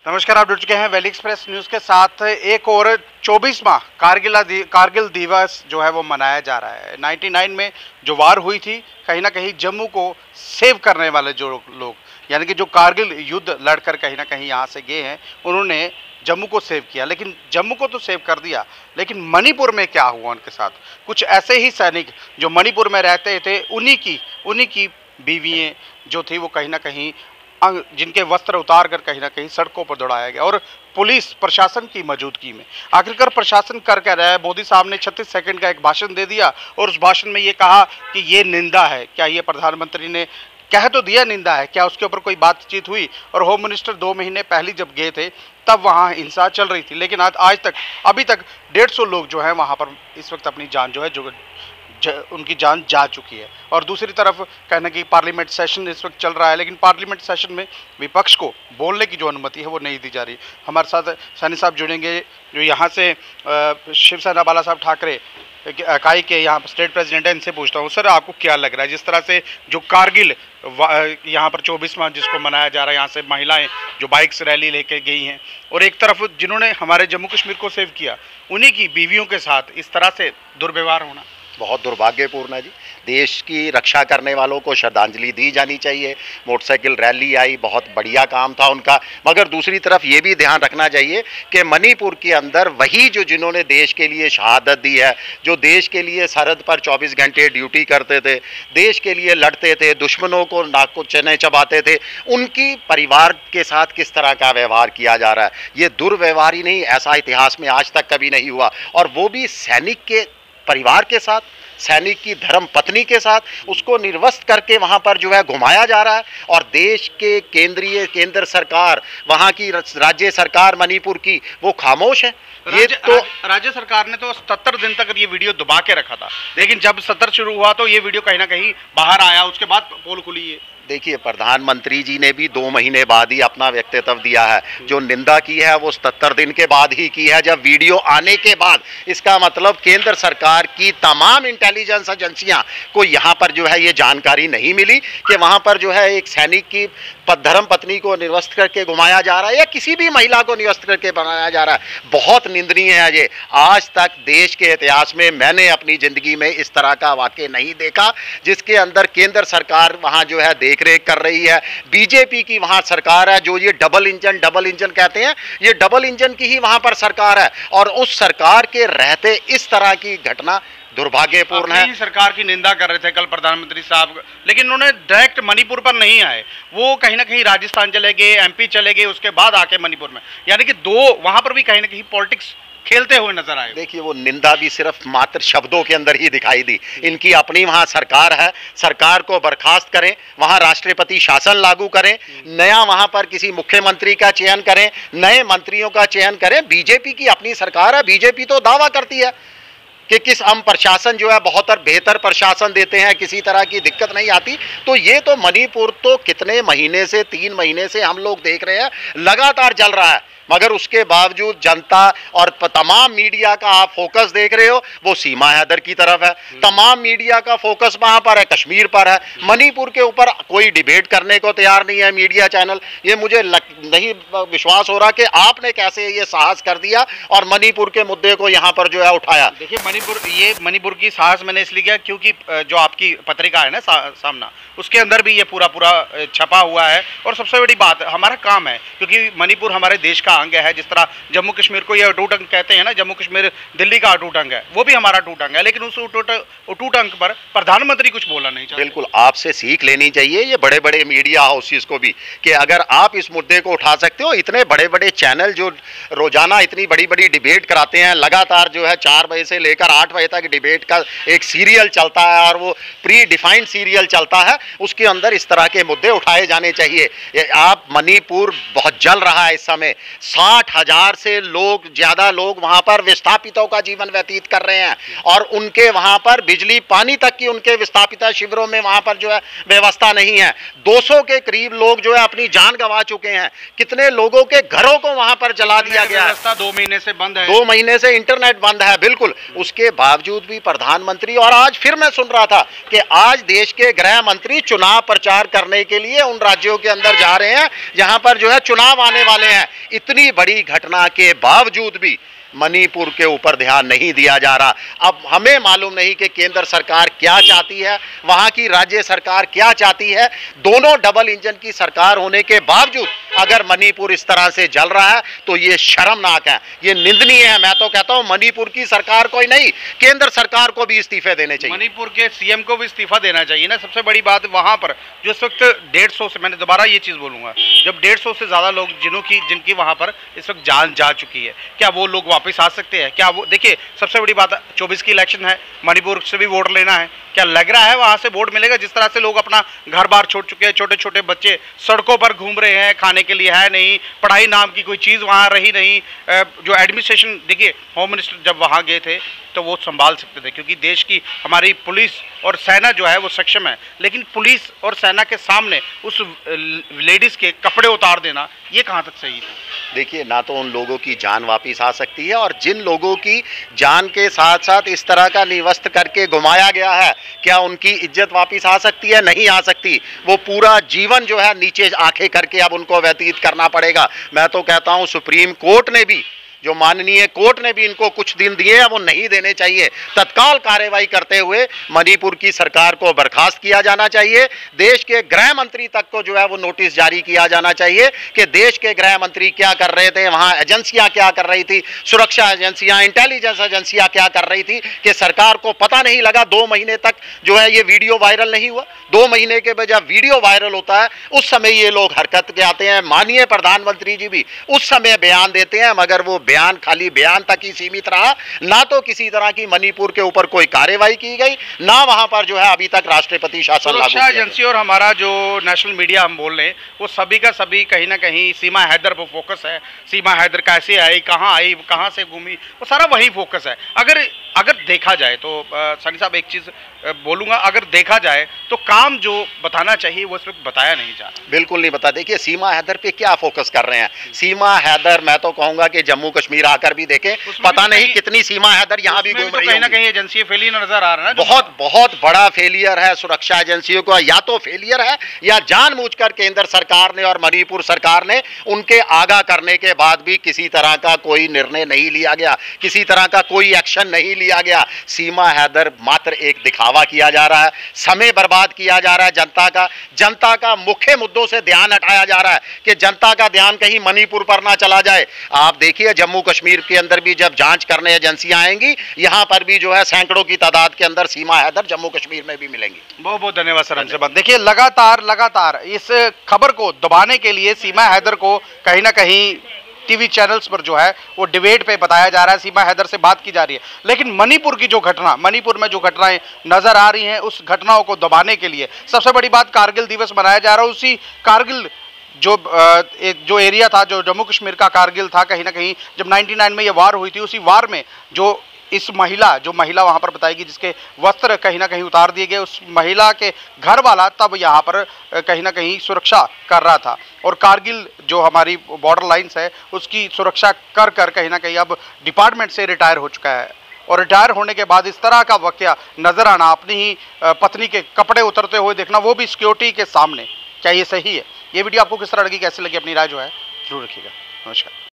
नमस्कार, आप जुड़ चुके हैं वैली एक्सप्रेस न्यूज़ के साथ। एक और 24वां कारगिल दिवस जो है वो मनाया जा रहा है। 99 में जो वार हुई थी, कहीं ना कहीं जम्मू को सेव करने वाले जो लोग यानी कि जो कारगिल युद्ध लड़कर कहीं ना कहीं यहाँ से गए हैं, उन्होंने जम्मू को सेव किया। लेकिन जम्मू को तो सेव कर दिया, लेकिन मणिपुर में क्या हुआ उनके साथ? कुछ ऐसे ही सैनिक जो मणिपुर में रहते थे, उन्हीं की बीवियाँ जो थी वो कहीं ना कहीं जिनके वस्त्र उतार कर कहीं ना कहीं सड़कों पर दौड़ाया गया, और पुलिस प्रशासन की मौजूदगी में। आखिरकार प्रशासन कर क्या रहा है? मोदी साहब ने 36 सेकंड का एक भाषण दे दिया और उस भाषण में ये कहा कि ये निंदा है। क्या ये प्रधानमंत्री ने कह तो दिया निंदा है, क्या उसके ऊपर कोई बातचीत हुई? और होम मिनिस्टर 2 महीने पहले जब गए थे तब वहाँ हिंसा चल रही थी, लेकिन आज तक अभी तक 150 लोग जो हैं वहाँ पर इस वक्त अपनी जान जो है उनकी जान जा चुकी है। और दूसरी तरफ कहना कि पार्लियामेंट सेशन इस वक्त चल रहा है, लेकिन पार्लियामेंट सेशन में विपक्ष को बोलने की जो अनुमति है वो नहीं दी जा रही। हमारे साथ सैनी साहब जुड़ेंगे, जो यहाँ से शिवसेना बाला साहब ठाकरे इकाई के यहाँ स्टेट प्रेसिडेंट है। इनसे पूछता हूँ, सर आपको क्या लग रहा है जिस तरह से जो कारगिल यहाँ पर 24वां जिसको मनाया जा रहा है, यहाँ से महिलाएं जो बाइक्स रैली लेके गई हैं, और एक तरफ जिन्होंने हमारे जम्मू कश्मीर को सेव किया, उन्हीं की बीवियों के साथ इस तरह से दुर्व्यवहार होना बहुत दुर्भाग्यपूर्ण है जी। देश की रक्षा करने वालों को श्रद्धांजलि दी जानी चाहिए। मोटरसाइकिल रैली आई, बहुत बढ़िया काम था उनका, मगर दूसरी तरफ ये भी ध्यान रखना चाहिए कि मणिपुर के अंदर वही जिन्होंने देश के लिए शहादत दी है, जो देश के लिए सरहद पर 24 घंटे ड्यूटी करते थे, देश के लिए लड़ते थे, दुश्मनों को नाक को चने चबाते थे, उनकी परिवार के साथ किस तरह का व्यवहार किया जा रहा है। ये दुर्व्यवहार ही नहीं, ऐसा इतिहास में आज तक कभी नहीं हुआ, और वो भी सैनिक के परिवार के साथ, सैनिक की धर्म पत्नी के साथ, उसको निर्वस्त्र करके वहां पर जो है घुमाया जा रहा है। और देश के केंद्र सरकार, वहां की राज्य सरकार मणिपुर की, वो खामोश है। ये तो राज्य सरकार ने तो 77 दिन तक ये वीडियो दबा के रखा था, लेकिन जब सत्र शुरू हुआ तो ये वीडियो कहीं ना कहीं बाहर आया, उसके बाद पोल खुली है। देखिए, प्रधानमंत्री जी ने भी 2 महीने बाद ही अपना व्यक्तित्व दिया है। जो निंदा की है वो 77 दिन के बाद ही की है, जब वीडियो आने के बाद। इसका मतलब केंद्र सरकार की तमाम इंटेलिजेंस एजेंसियां को यहाँ पर जो है ये जानकारी नहीं मिली कि वहाँ पर जो है एक सैनिक की धर्म पत्नी को निर्वस्त्र करके घुमाया जा रहा है, या किसी भी महिला को निर्वस्त्र करके बनाया जा रहा है। बहुत निंदनीय है ये। आज तक देश के इतिहास में मैंने अपनी जिंदगी में इस तरह का वाकया नहीं देखा, जिसके अंदर केंद्र सरकार वहाँ जो है देखरेख कर रही है। बीजेपी की वहाँ सरकार है, जो ये डबल इंजन कहते हैं, ये डबल इंजन की ही वहाँ पर सरकार है, और उस सरकार के रहते इस तरह की घटना दुर्भाग्यपूर्ण है। सरकार की निंदा कर रहे थे कल प्रधानमंत्री साहब, लेकिन उन्होंने डायरेक्ट मणिपुर पर नहीं आए, वो कहीं ना कहीं राजस्थान चले गए, एमपी चले गए, उसके बाद आके मणिपुर में, यानी कि वहां पर भी कहीं ना कहीं पॉलिटिक्स खेलते हुए नजर आए। देखिए, वो निंदा भी सिर्फ मात्र शब्दों के अंदर ही दिखाई दी। इनकी अपनी वहां सरकार है, सरकार को बर्खास्त करें, वहां राष्ट्रपति शासन लागू करें, नया वहां पर किसी मुख्यमंत्री का चयन करें, नए मंत्रियों का चयन करें। बीजेपी की अपनी सरकार है, बीजेपी तो दावा करती है कि हम प्रशासन जो है बहुत बेहतर प्रशासन देते हैं, किसी तरह की दिक्कत नहीं आती। तो ये तो मणिपुर तो कितने महीने से, 3 महीने से हम लोग देख रहे हैं, लगातार जल रहा है, मगर उसके बावजूद जनता और तमाम मीडिया का आप फोकस देख रहे हो वो सीमा हैदर की तरफ है। तमाम मीडिया का फोकस वहां पर है, कश्मीर पर है। मणिपुर के ऊपर कोई डिबेट करने को तैयार नहीं है मीडिया चैनल। ये मुझे नहीं विश्वास हो रहा कि आपने कैसे ये साहस कर दिया और मणिपुर के मुद्दे को यहाँ पर जो है उठाया। देखिए, मणिपुर की साहस मैंने इसलिए किया क्योंकि जो आपकी पत्रिका है ना सामना, उसके अंदर भी ये पूरा छपा हुआ है। और सबसे बड़ी बात, हमारा काम है, क्योंकि मणिपुर हमारे देश का अंग है। जिस तरह जम्मू कश्मीर को ये अटूट अंग कहते हैं ना, जम्मू कश्मीर दिल्ली का अटूट अंग है, वो भी हमारा अटूट अंग है, लेकिन उस अटूट अंग पर प्रधानमंत्री कुछ बोलना नहीं चाहते। बिल्कुल, आपसे सीख लेनी चाहिए ये बड़े बड़े मीडिया हाउसेस को भी, कि अगर आप इस मुद्दे को उठा सकते हो। इतने बड़े बड़े चैनल जो रोजाना इतनी बड़ी बड़ी डिबेट कराते हैं, लगातार जो है 4 बजे से लेकर 8 बजे तक डिबेट का एक सीरियल चलता है, और वो प्री डिफाइंड सीरियल चलता है, उसके अंदर इस तरह के मुद्दे उठाए जाने चाहिए। आप, मणिपुर बहुत जल रहा है इस समय, 60,000 से ज़्यादा लोग वहां पर विस्थापितों का जीवन व्यतीत कर रहे हैं और उनके वहां पर बिजली पानी तक की उनके विस्थापित शिविरों में वहां पर जो है व्यवस्था नहीं है। 200 के करीब लोग जो है अपनी जान गंवा चुके हैं। कितने लोगों के घरों को वहां पर जला दिया गया है। 2 महीने से बंद है, 2 महीने से इंटरनेट बंद है। बिल्कुल, उसके बावजूद भी प्रधानमंत्री, और आज फिर मैं सुन रहा था कि आज देश के गृह मंत्री चुनाव प्रचार करने के लिए उन राज्यों के अंदर जा रहे हैं जहां पर जो है चुनाव आने वाले हैं। इतनी बड़ी घटना के बावजूद भी मणिपुर के ऊपर ध्यान नहीं दिया जा रहा। अब हमें मालूम नहीं कि केंद्र सरकार क्या चाहती है, वहां की राज्य सरकार क्या चाहती है। दोनों डबल इंजन की सरकार होने के बावजूद अगर मणिपुर इस तरह से जल रहा है तो ये शर्मनाक है, ये निंदनीय है। मैं तो कहता हूं मणिपुर की सरकार को ही नहीं, केंद्र सरकार को भी इस्तीफे देने चाहिए। मणिपुर के सीएम को भी इस्तीफा देना चाहिए ना। सबसे बड़ी बात वहां पर जो इस वक्त 150 से, मैंने दोबारा ये चीज बोलूंगा, जब 150 से ज्यादा लोग जिनकी वहां पर इस वक्त जान जा चुकी है, क्या वो लोग वापस आ सकते हैं? क्या वो, देखिए सबसे बड़ी बात 24 की इलेक्शन है, मणिपुर से भी वोट लेना है। क्या लग रहा है वहां से वोट मिलेगा? जिस तरह से लोग अपना घर बार छोड़ चुके हैं, छोटे छोटे बच्चे सड़कों पर घूम रहे हैं, खाने के लिए है नहीं, पढ़ाई नाम की कोई चीज़ वहां रही नहीं। जो एडमिनिस्ट्रेशन, देखिए होम मिनिस्टर जब वहां गए थे तो वो संभाल सकते थे, क्योंकि देश की हमारी पुलिस और सेना जो है वो सक्षम है। लेकिन पुलिस और सेना के सामने उस लेडीज के कपड़े उतार देना, ये कहाँ तक सही है? देखिए, ना तो उन लोगों की जान वापस आ सकती है, और जिन लोगों की जान के साथ साथ इस तरह का निवस्त करके घुमाया गया है, क्या उनकी इज्जत वापस आ सकती है? नहीं आ सकती। वो पूरा जीवन जो है नीचे आंखें करके अब उनको व्यतीत करना पड़ेगा। मैं तो कहता हूं सुप्रीम कोर्ट ने भी, जो माननीय कोर्ट ने भी इनको कुछ दिन दिए हैं, वो नहीं देने चाहिए। तत्काल कार्रवाई करते हुए मणिपुर की सरकार को बर्खास्त किया जाना चाहिए। देश के गृह मंत्री तक को जो है वो नोटिस जारी किया जाना चाहिए कि देश के गृह मंत्री क्या कर रहे थे, वहां एजेंसियां क्या कर रही थी, सुरक्षा एजेंसियां, इंटेलिजेंस एजेंसियां क्या कर रही थी, कि सरकार को पता नहीं लगा। 2 महीने तक जो है ये वीडियो वायरल नहीं हुआ। 2 महीने के बाद जब वीडियो वायरल होता है उस समय ये लोग हरकत के आते हैं। माननीय प्रधानमंत्री जी भी उस समय बयान देते हैं, मगर वो बयान खाली बयान तक ही सीमित रहा। ना तो किसी तरह की मणिपुर के ऊपर कोई कार्रवाई की गई, ना वहां पर जो है अभी तक राष्ट्रपति शासन लागू किया। सुरक्षा एजेंसी और हमारा जो नेशनल मीडिया हम बोल रहे हैं, वो सभी का सभी कहीं ना कहीं सीमा हैदर पर फोकस है। सीमा हैदर कैसे आई, कहाँ से घूमी, वो सारा वही फोकस है। अगर देखा जाए तो सनी साहब एक चीज बोलूंगा, अगर देखा जाए तो काम जो बताना चाहिए वो इस वक्त बताया नहीं जा रहा। बिल्कुल नहीं बता। देखिए, सीमा हैदर पे क्या फोकस कर रहे हैं। सीमा हैदर, मैं तो कहूंगा कि जम्मू कश्मीर आकर भी देखें, पता नहीं कितनी सीमा हैदर यहाँ भी घूम रही है। कहीं ना कहीं एजेंसी फेलियर नजर आ रहा है। बहुत बड़ा फेलियर है सुरक्षा एजेंसियों का। या तो फेलियर है या जानबूझकर केंद्र सरकार ने और मणिपुर सरकार ने उनके आगाह करने के बाद भी किसी तरह का कोई निर्णय नहीं लिया गया, किसी तरह का कोई एक्शन नहीं लिया गया। सीमा हैदर मात्र एक दिखावा किया जा रहा है, समय बर्बाद किया जा रहा है। जनता का मुख्य मुद्दों से ध्यान हटाया जा रहा है कि जनता का ध्यान कहीं मणिपुर पर ना चला जाए। आप देखिए, जम्मू कश्मीर के अंदर भी जब जांच करने एजेंसियां आएंगी, यहां पर भी जो है सैकड़ों की तादाद के अंदर सीमा हैदर जम्मू कश्मीर में भी मिलेंगी। बहुत बहुत धन्यवाद सर हमसे बात। देखिए, लगातार इस खबर को दबाने के लिए सीमा हैदर को कहीं ना कहीं टीवी चैनल्स पर जो है वो डिबेट पे बताया जा रहा है, सीमा हैदर से बात की जा रही है। लेकिन मणिपुर में जो घटनाएं नजर आ रही हैं, उस घटनाओं को दबाने के लिए सबसे बड़ी बात कारगिल दिवस मनाया जा रहा है। उसी कारगिल जो एरिया था, जो जम्मू कश्मीर का कारगिल था, कहीं ना कहीं जब 99 में ये वार हुई थी, उसी वार में जो महिला वहां पर बताएगी, जिसके वस्त्र कहीं ना कहीं उतार दिए गए, उस महिला के घर वाला तब यहाँ पर कहीं ना कहीं सुरक्षा कर रहा था। और कारगिल जो हमारी बॉर्डर लाइंस है, उसकी सुरक्षा कर कहीं ना कहीं अब डिपार्टमेंट से रिटायर हो चुका है। और रिटायर होने के बाद इस तरह का वाकया नजर आना, अपनी ही पत्नी के कपड़े उतरते हुए देखना, वो भी सिक्योरिटी के सामने, क्या ये सही है? ये वीडियो आपको किस तरह लगी, कैसे लगी, अपनी राय जो है जरूर रखिएगा। नमस्कार।